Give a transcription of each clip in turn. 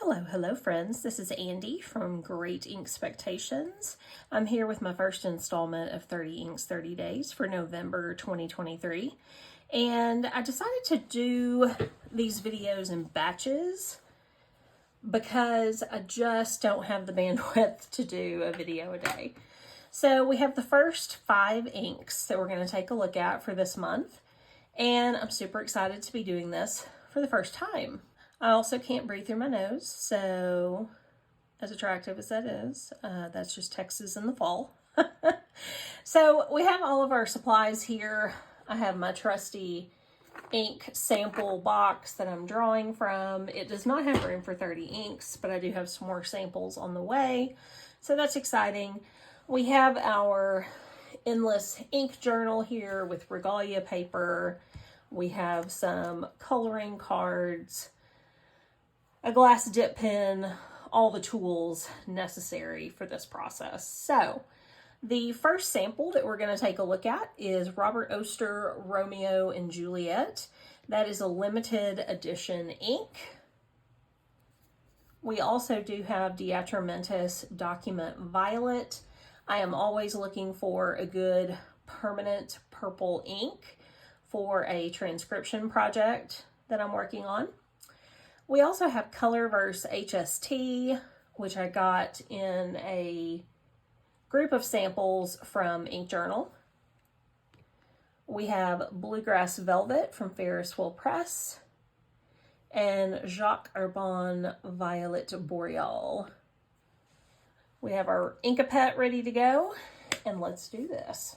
Hello friends, this is Andy from Great Ink Spectations. I'm here with my first installment of 30 Inks 30 Days for November 2023. And I decided to do these videos in batches because I just don't have the bandwidth to do a video a day. So we have the first 5 inks that we're going to take a look at for this month. And I'm super excited to be doing this for the first time. I also can't breathe through my nose, so as attractive as that is, that's just Texas in the fall. So we have all of our supplies here. I have my trusty ink sample box that I'm drawing from. It does not have room for 30 inks, but I do have some more samples on the way, so that's exciting. We have our endless ink journal here with regalia paper. We have some coloring cards, a glass dip pen, all the tools necessary for this process. So the first sample that we're going to take a look at is Robert Oster, Romeo and Juliet. That is a limited edition ink. We also do have DeAtramentis Document Violet. I am always looking for a good permanent purple ink for a transcription project that I'm working on. We also have Colorverse HST, which I got in a group of samples from Ink Journal. We have Bluegrass Velvet from Ferris Press and Jacques Urban Violet Boreal. We have our Inkapet ready to go, and let's do this.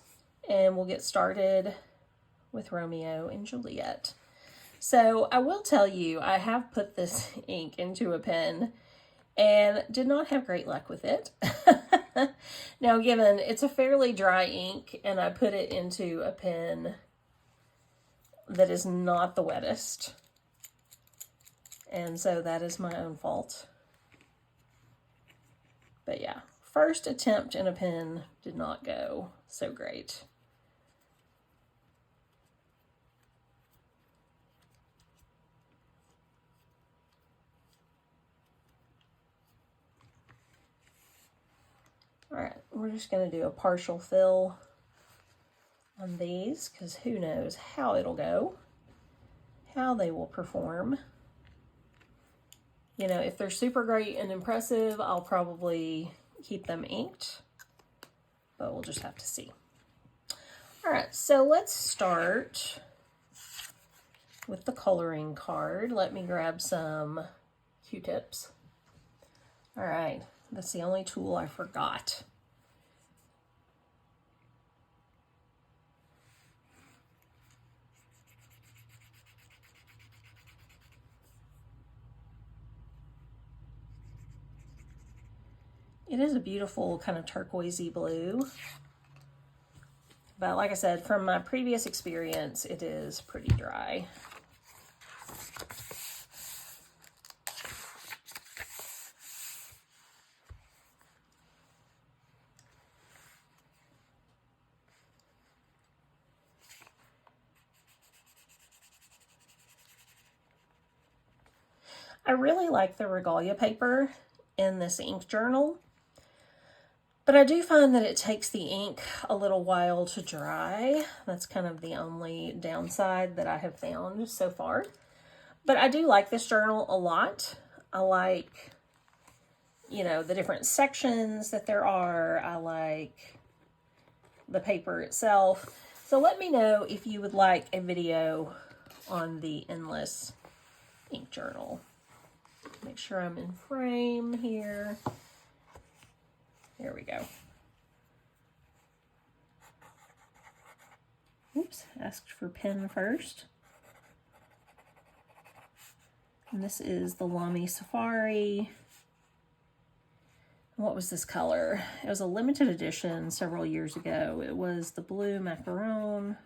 And we'll get started with Romeo and Juliet. So I will tell you, I have put this ink into a pen and did not have great luck with it. Now, given it's a fairly dry ink and I put it into a pen that is not the wettest, and so that is my own fault. But yeah, first attempt in a pen did not go so great. All right, we're just going to do a partial fill on these because who knows how it'll go, how they will perform. You know, if they're super great and impressive, I'll probably keep them inked, but we'll just have to see. All right, so let's start with the coloring card. Let me grab some Q-tips. All right. That's the only tool I forgot. It is a beautiful kind of turquoisey blue. But like I said, from my previous experience, it is pretty dry. I really like the regalia paper in this ink journal, but I do find that it takes the ink a little while to dry. That's kind of the only downside that I have found so far. But I do like this journal a lot. I like, you know, the different sections that there are. I like the paper itself. So let me know if you would like a video on the endless ink journal. Make sure I'm in frame here. There we go. Oops, asked for pen first. And this is the Lamy Safari. What was this color? It was a limited edition several years ago. It was the blue macaron.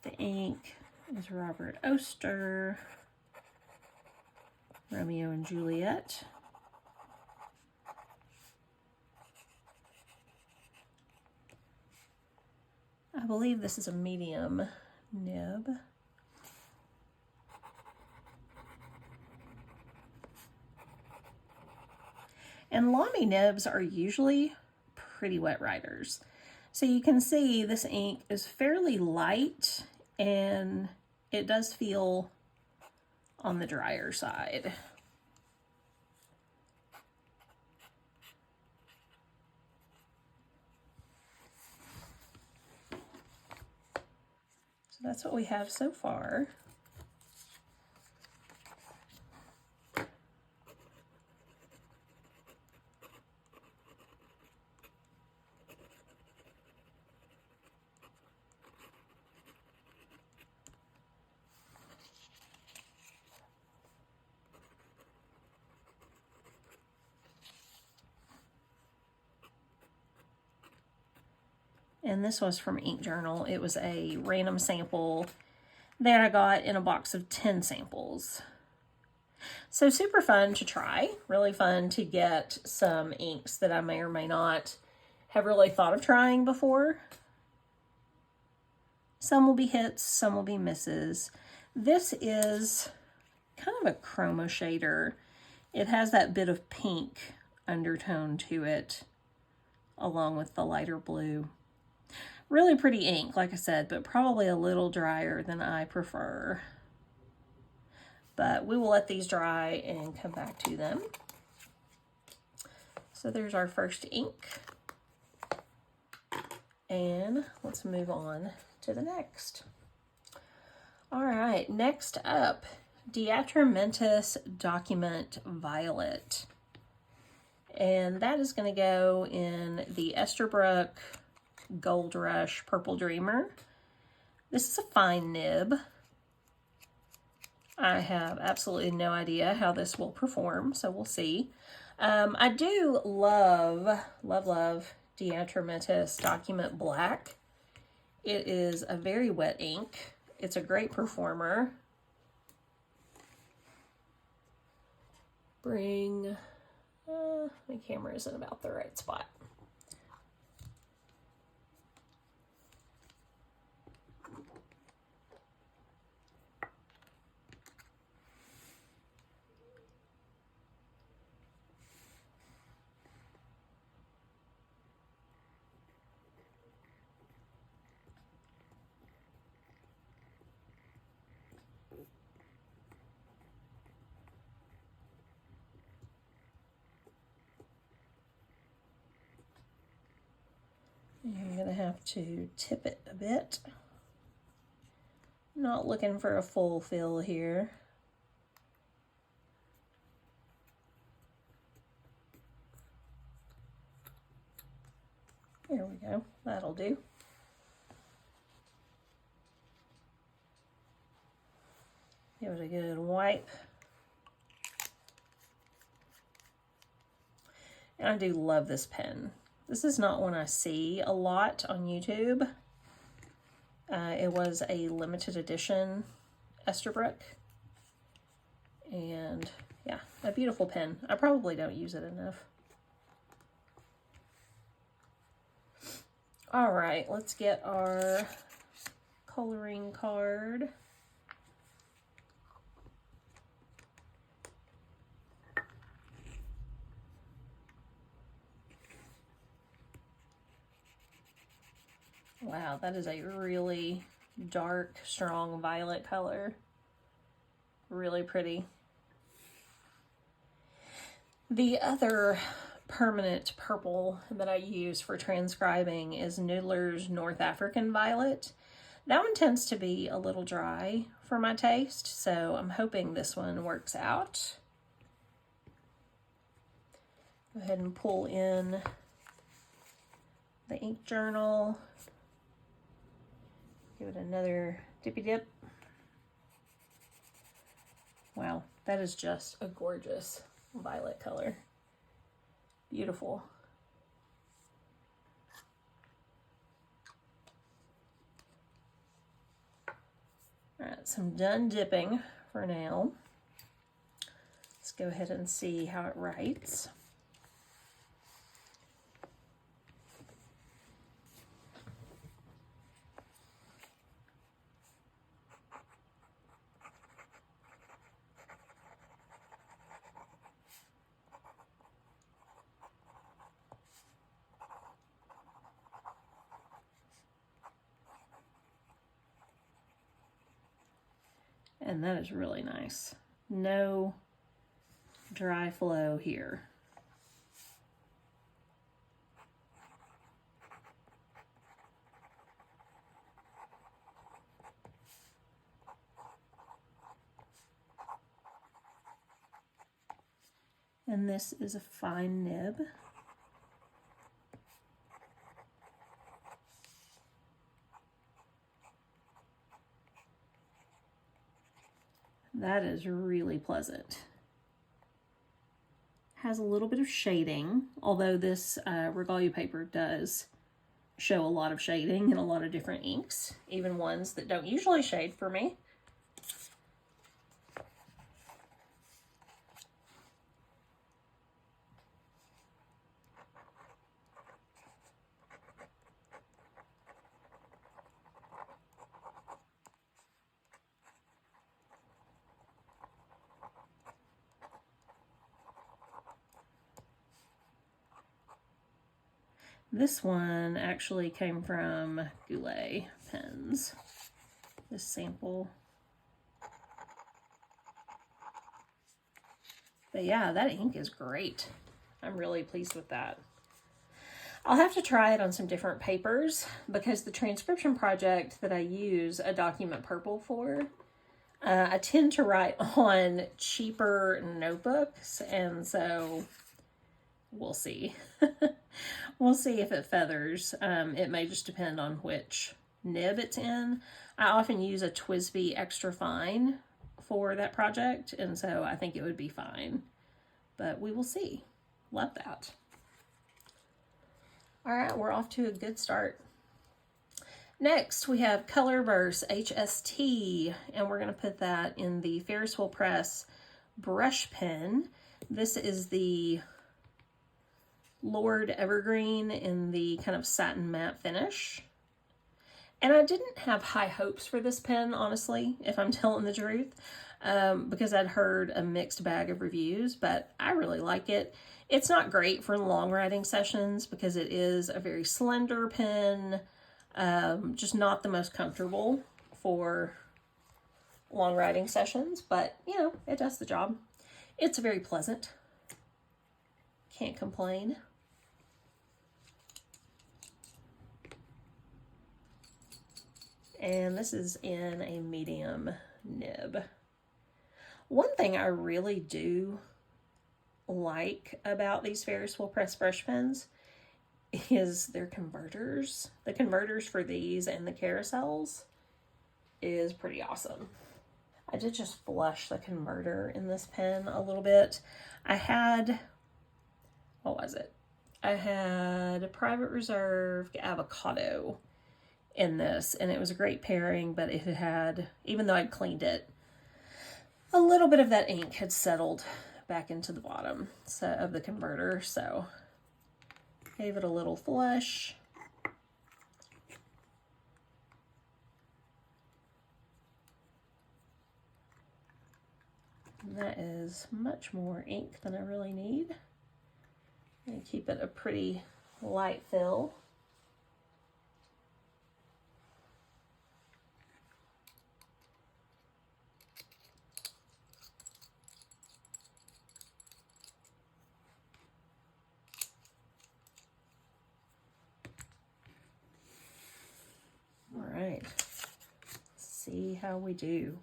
The ink is Robert Oster, Romeo and Juliet. I believe this is a medium nib. And Lamy nibs are usually pretty wet riders. So you can see this ink is fairly light and it does feel on the drier side. So that's what we have so far. And this was from Ink Journal. It was a random sample that I got in a box of 10 samples. So super fun to try, really fun to get some inks that I may or may not have really thought of trying before. Some will be hits, some will be misses. This is kind of a chroma shader. It has that bit of pink undertone to it, along with the lighter blue. Really pretty ink, like I said, but probably a little drier than I prefer. But we will let these dry and come back to them. So there's our first ink. And let's move on to the next. All right, next up, DeAtramentis Document Violet. And that is going to go in the Esterbrook Gold Rush Purple Dreamer. This is a fine nib. I have absolutely no idea how this will perform, so we'll see. I do love DeAtramentis Document Black. It is a very wet ink. It's a great performer. My camera isn't about the right spot. You're going to have to tip it a bit. Not looking for a full fill here. There we go. That'll do. Give it a good wipe. And I do love this pen. This is not one I see a lot on YouTube. It was a limited edition Esterbrook. And yeah, a beautiful pen. I probably don't use it enough. All right, let's get our coloring card. Wow, that is a really dark, strong violet color. Really pretty. The other permanent purple that I use for transcribing is Noodler's North African Violet. That one tends to be a little dry for my taste, so I'm hoping this one works out. Go ahead and pull in the ink journal. Give it another dippy dip. Wow, that is just a gorgeous violet color. Beautiful. All right, so I'm done dipping for now. Let's go ahead and see how it writes. And that is really nice. No dry flow here. And this is a fine nib. That is really pleasant. Has a little bit of shading, although this Regalia paper does show a lot of shading in a lot of different inks, even ones that don't usually shade for me. This one actually came from Goulet pens, this sample. But yeah, that ink is great. I'm really pleased with that. I'll have to try it on some different papers because the transcription project that I use a document purple for, I tend to write on cheaper notebooks, and so we'll see. We'll see if it feathers. It may just depend on which nib it's in. I often use a TWSBI Extra Fine for that project, and so I think it would be fine. But we will see. Love that. All right, we're off to a good start. Next, we have Colorverse HST, and we're going to put that in the Ferris Wheel Press brush pen. This is the Lord Evergreen in the kind of satin matte finish. And I didn't have high hopes for this pen, honestly, if I'm telling the truth, because I'd heard a mixed bag of reviews, but I really like it. It's not great for long writing sessions because it is a very slender pen, just not the most comfortable for long writing sessions, but you know, it does the job. It's very pleasant. Can't complain. And this is in a medium nib. One thing I really do like about these Ferris Wheel Press brush pens is their converters. The converters for these and the carousels is pretty awesome. I did just flush the converter in this pen a little bit. I had, what was it? I had a Private Reserve Avocado in this, and it was a great pairing, but it had, even though I'd cleaned it, a little bit of that ink had settled back into the bottom of the converter, so gave it a little flush. And that is much more ink than I really need. And keep it a pretty light fill. All right, let's see how we do.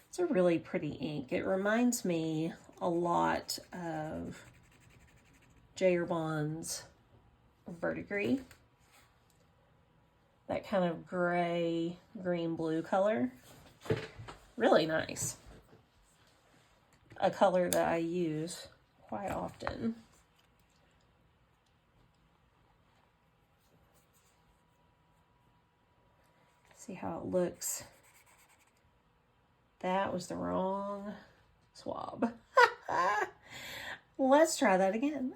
It's a really pretty ink. It reminds me a lot of J. Bond's Verdigris. That kind of gray, green-blue color. Really nice. A color that I use quite often. See how it looks. That was the wrong swab. Let's try that again.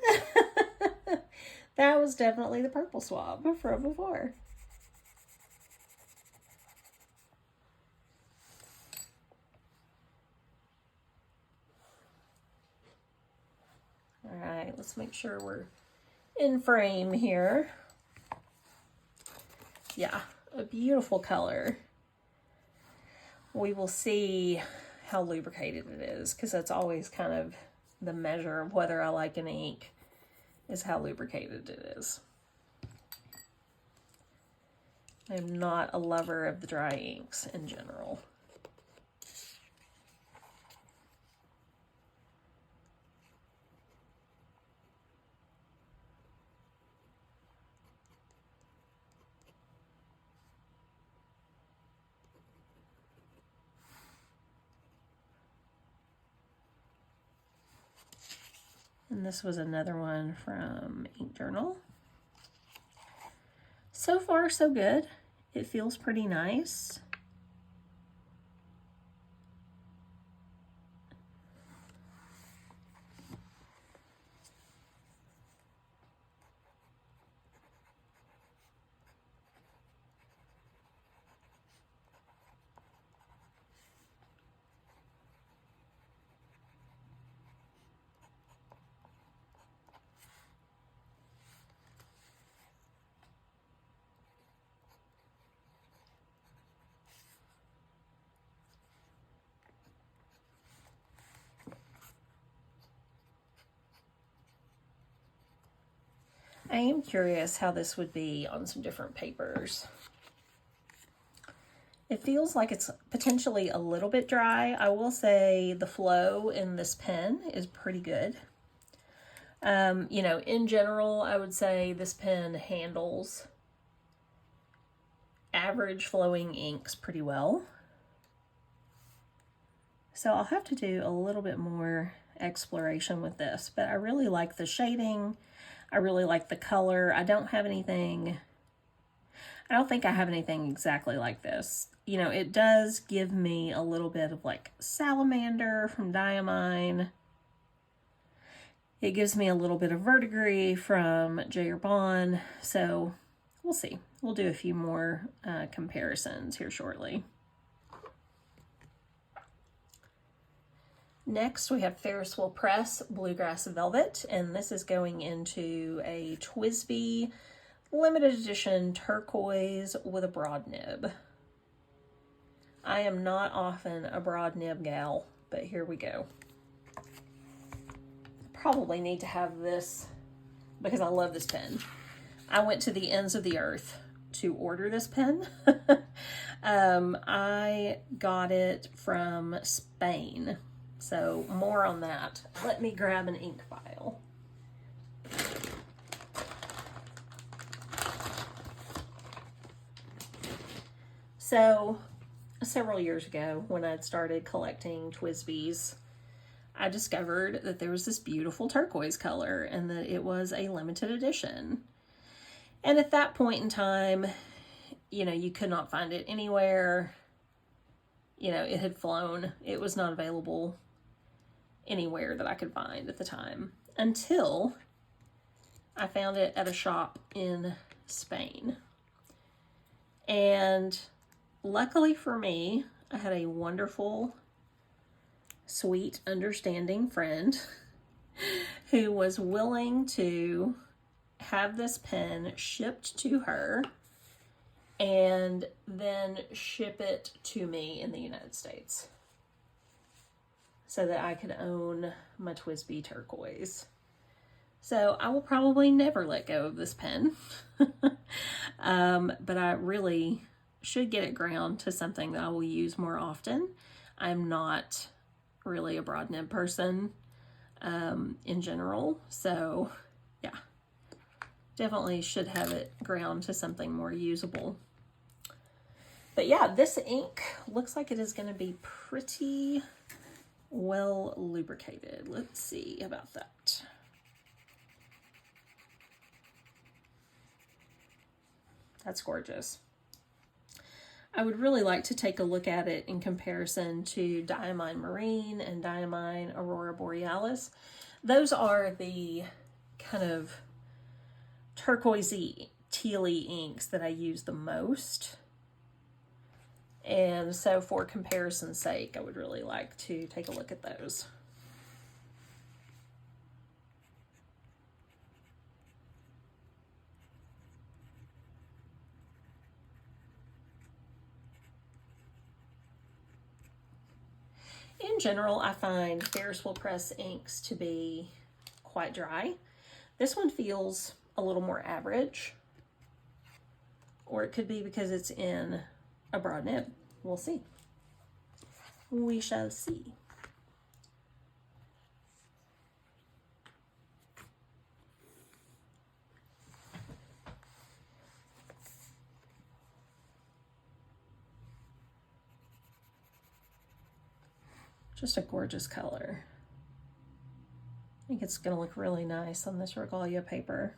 That was definitely the purple swab from before. All right, Let's make sure we're in frame here. Yeah, a beautiful color. We will see how lubricated it is, because that's always kind of the measure of whether I like an ink, is how lubricated it is. I'm not a lover of the dry inks in general. And this was another one from Ink Journal. So far, so good. It feels pretty nice. I am curious how this would be on some different papers. It feels like it's potentially a little bit dry. I will say the flow in this pen is pretty good. You know, in general, I would say this pen handles average flowing inks pretty well. So I'll have to do a little bit more exploration with this, but I really like the shading. I really like the color. I don't think I have anything exactly like this. You know, it does give me a little bit of like Salamander from Diamine. It gives me a little bit of Verdigris from J. Bon. So we'll see. We'll do a few more comparisons here shortly. Next, we have Ferris Wheel Press Bluegrass Velvet, and this is going into a TWSBI limited edition turquoise with a broad nib. I am not often a broad nib gal, but here we go. Probably need to have this because I love this pen. I went to the ends of the earth to order this pen. I got it from Spain. So more on that. Let me grab an ink vial. So several years ago, when I'd started collecting TWSBIs, I discovered that there was this beautiful turquoise color and that it was a limited edition. And at that point in time, you know, you could not find it anywhere. You know, it had flown. It was not available anywhere that I could find at the time, until I found it at a shop in Spain. And luckily for me, I had a wonderful, sweet, understanding friend who was willing to have this pen shipped to her and then ship it to me in the United States, so that I could own my TWSBI turquoise. So I will probably never let go of this pen. But I really should get it ground to something that I will use more often. I'm not really a broad nib person in general. So yeah, definitely should have it ground to something more usable. But yeah, this ink looks like it is going to be pretty well lubricated. Let's see about that. That's gorgeous. I would really like to take a look at it in comparison to Diamine Marine and Diamine Aurora Borealis. Those are the kind of turquoisey, tealy inks that I use the most. And so for comparison's sake, I would really like to take a look at those. In general, I find Ferris wheel press inks to be quite dry. This one feels a little more average, or it could be because it's in a broad nib. We'll see. We shall see. Just a gorgeous color. I think it's going to look really nice on this regalia paper.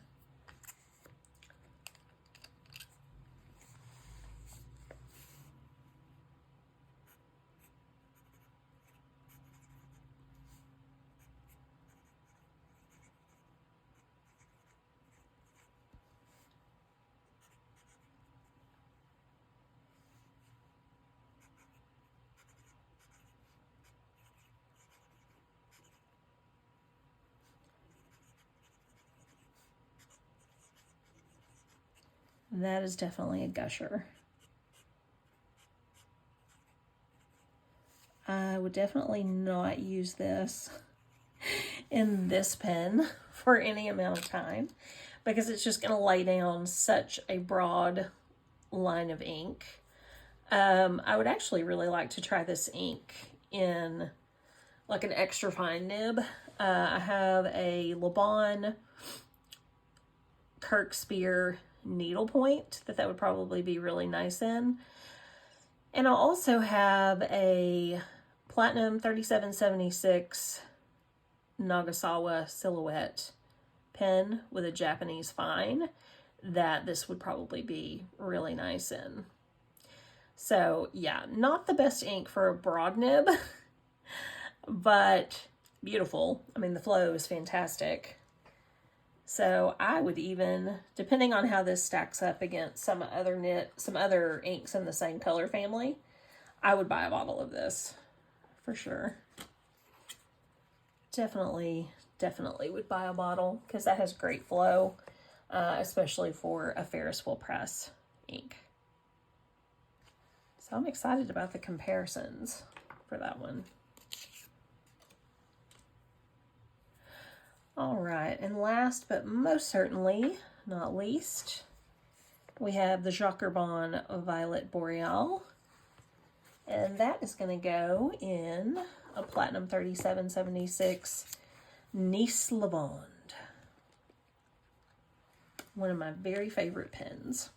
That is definitely a gusher. I would definitely not use this in this pen for any amount of time because it's just going to lay down such a broad line of ink. I would actually really like to try this ink in like an extra fine nib. I have a Laban Kirkspear needlepoint that would probably be really nice in. And I also have a Platinum 3776 Nagasawa silhouette pen with a Japanese fine that this would probably be really nice in. So yeah, not the best ink for a broad nib, but beautiful. I mean, the flow is fantastic. So I would even, depending on how this stacks up against some other inks in the same color family, I would buy a bottle of this for sure. Definitely would buy a bottle because that has great flow, especially for a Ferris wheel press ink. So I'm excited about the comparisons for that one. All right, and last but most certainly not least, we have the Jacques Herbin Violet Boreal. And that is going to go in a Platinum 3776 Nice Lavande. One of my very favorite pens.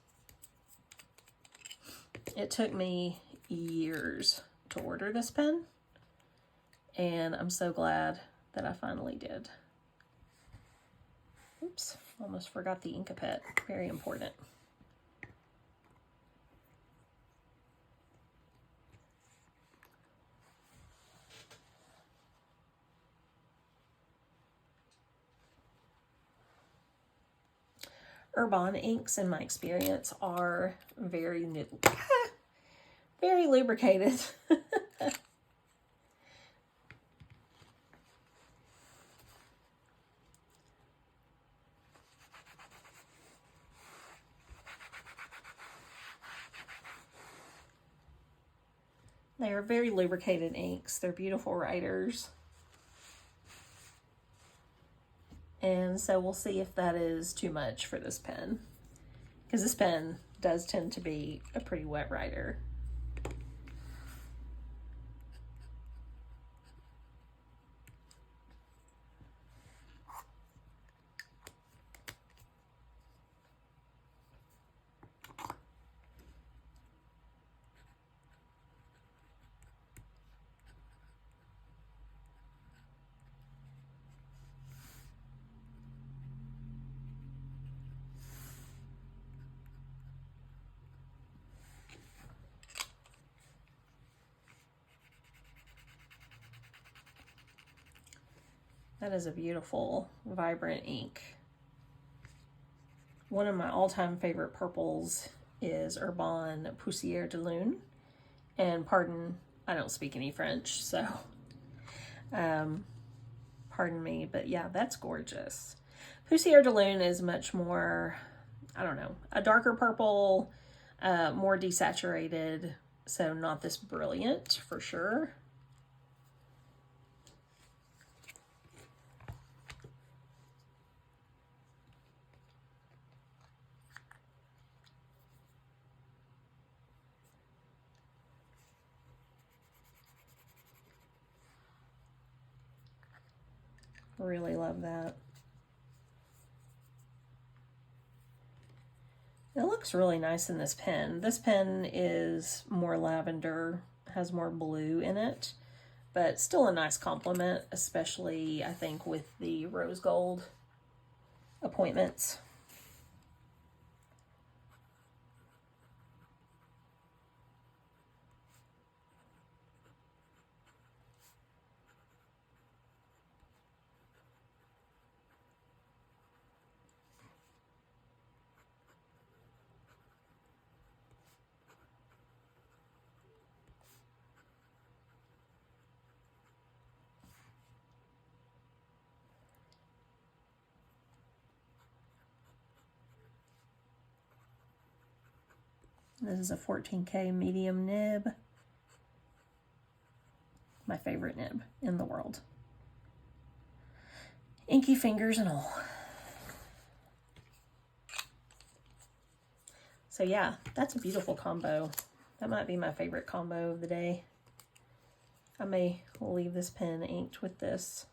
It took me years to order this pen, and I'm so glad that I finally did. Oops, almost forgot the Inkapet. Very important. Herbin inks, in my experience, are very very lubricated. They are very lubricated inks. They're beautiful writers. And so we'll see if that is too much for this pen, because this pen does tend to be a pretty wet writer. That is a beautiful, vibrant ink. One of my all-time favorite purples is Herbin Poussière de Lune. And pardon, I don't speak any French, so pardon me, but yeah, that's gorgeous. Poussière de Lune is much more, I don't know, a darker purple, more desaturated, so not this brilliant for sure. Really love that. It looks really nice in this pen. This pen is more lavender, has more blue in it, but still a nice complement, especially I think with the rose gold appointments. This is a 14K medium nib. My favorite nib in the world. Inky fingers and all. So yeah, that's a beautiful combo. That might be my favorite combo of the day. I may leave this pen inked with this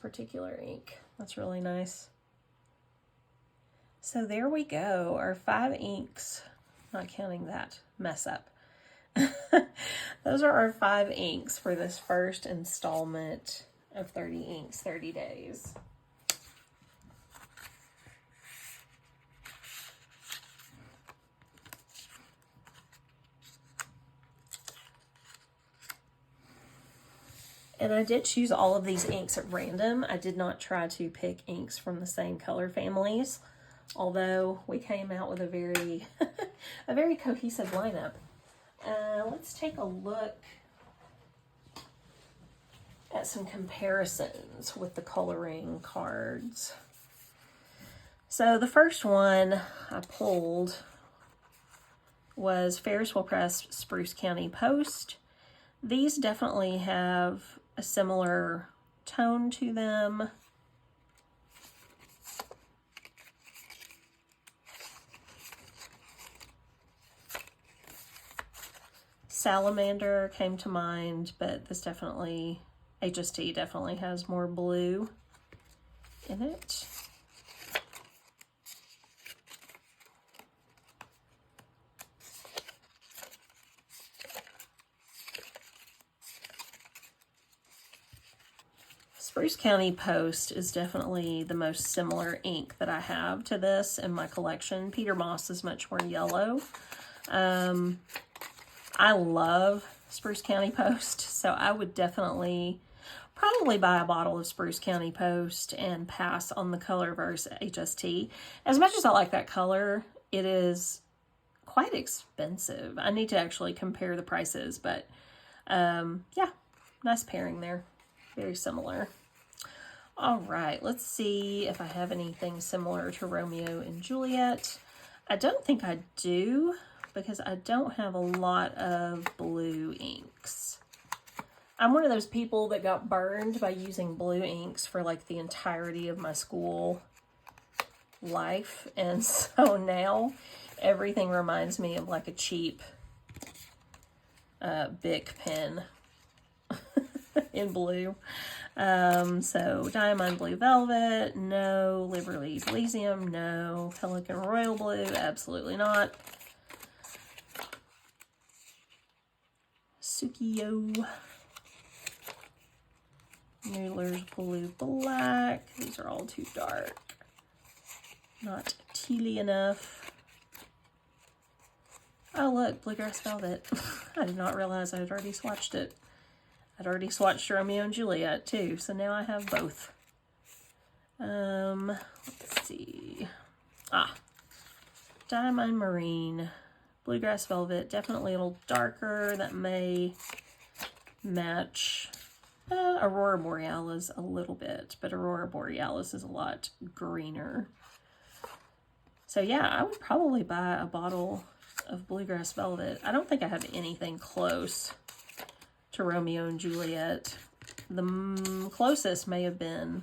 particular ink. That's really nice. So there we go, our 5 inks, not counting that mess up. Those are our 5 inks for this first installment of 30 inks, 30 days. And I did choose all of these inks at random. I did not try to pick inks from the same color families, although we came out with a very, a very cohesive lineup. Let's take a look at some comparisons with the coloring cards. So the first one I pulled was Ferris Will Press Spruce County Post. These definitely have a similar tone to them. Salamander came to mind, but this definitely, HST definitely has more blue in it. Spruce County Post is definitely the most similar ink that I have to this in my collection. Peter Moss is much more yellow. I love Spruce County Post, so I would definitely probably buy a bottle of Spruce County Post and pass on the Colorverse HST. As much as I like that color, it is quite expensive. I need to actually compare the prices, but yeah, nice pairing there. Very similar. All right, let's see if I have anything similar to Romeo and Juliet. I don't think I do, because I don't have a lot of blue inks. I'm one of those people that got burned by using blue inks for like the entirety of my school life, and so now everything reminds me of like a cheap Bic pen in blue. So Diamond Blue Velvet, no. Liberty Elysium, no. Pelican Royal Blue, absolutely not. Sukiyo. Noodler's Blue Black. These are all too dark. Not tealy enough. Oh look, Bluegrass Velvet. I did not realize I had already swatched it. I'd already swatched Romeo and Juliet too, so now I have both. Let's see. Diamond Marine. Bluegrass Velvet, definitely a little darker. That may match Aurora Borealis a little bit, but Aurora Borealis is a lot greener. So yeah, I would probably buy a bottle of Bluegrass Velvet. I don't think I have anything close to Romeo and Juliet. The closest may have been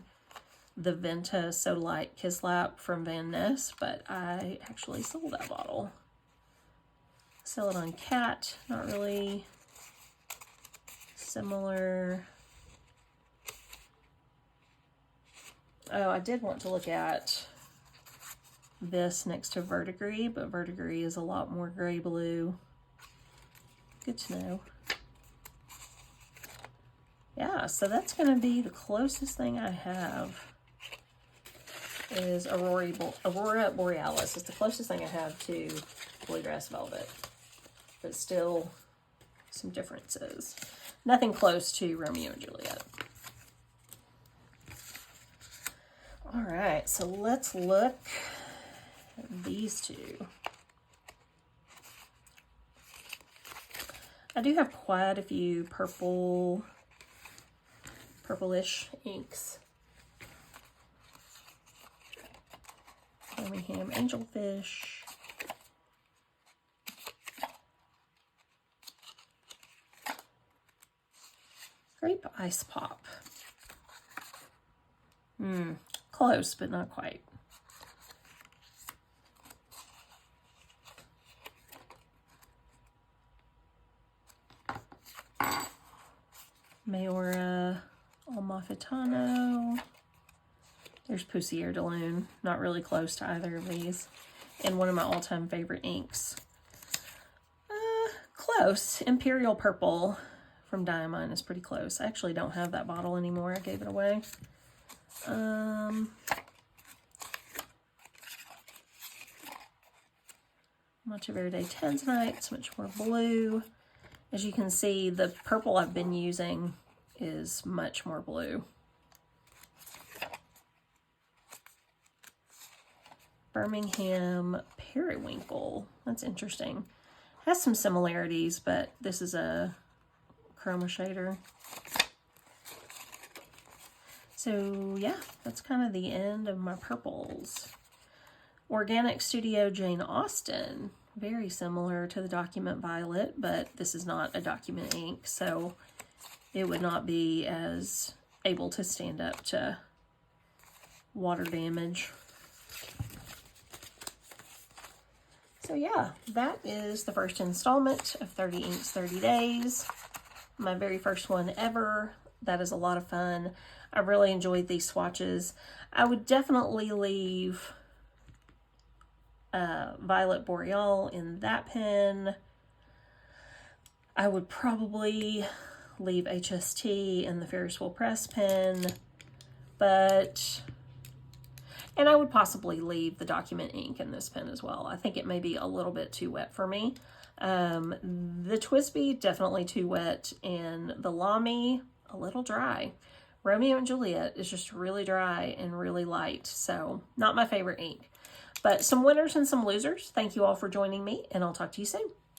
the Venta So Light Kislap from Van Ness, but I actually sold that bottle. Sell it on Cat, not really similar. Oh, I did want to look at this next to Verdigris, but Verdigris is a lot more gray blue. Good to know. Yeah, so that's going to be the closest thing I have is Aurora Borealis. It's the closest thing I have to Bluegrass Velvet, but still some differences. Nothing close to Romeo and Juliet. All right, so let's look at these two. I do have quite a few purplish inks. Birmingham Angelfish. Grape Ice Pop. Close, but not quite. Mayora Amalfitano. There's Poussiere de Lune. Not really close to either of these. And one of my all-time favorite inks. Close. Imperial Purple from Diamond is pretty close. I actually don't have that bottle anymore. I gave it away. Monteverde Tanzanite. It's much more blue. As you can see, the purple I've been using is much more blue. Birmingham Periwinkle. That's interesting. Has some similarities, but this is a chroma shader. So yeah, that's kind of the end of my purples. Organic Studio Jane Austen. Very similar to the Document Violet, but this is not a document ink, so it would not be as able to stand up to water damage. So yeah, that is the first installment of 30 Inks, 30 Days. My very first one ever. That is a lot of fun. I really enjoyed these swatches. I would definitely leave Violet Boreal in that pen. I would probably leave HST in the Ferris Wheel Press pen, and I would possibly leave the document ink in this pen as well. I think it may be a little bit too wet for me. The TWSBI, definitely too wet, and the Lamy, a little dry. Romeo and Juliet is just really dry and really light, so not my favorite ink. But some winners and some losers. Thank you all for joining me, and I'll talk to you soon.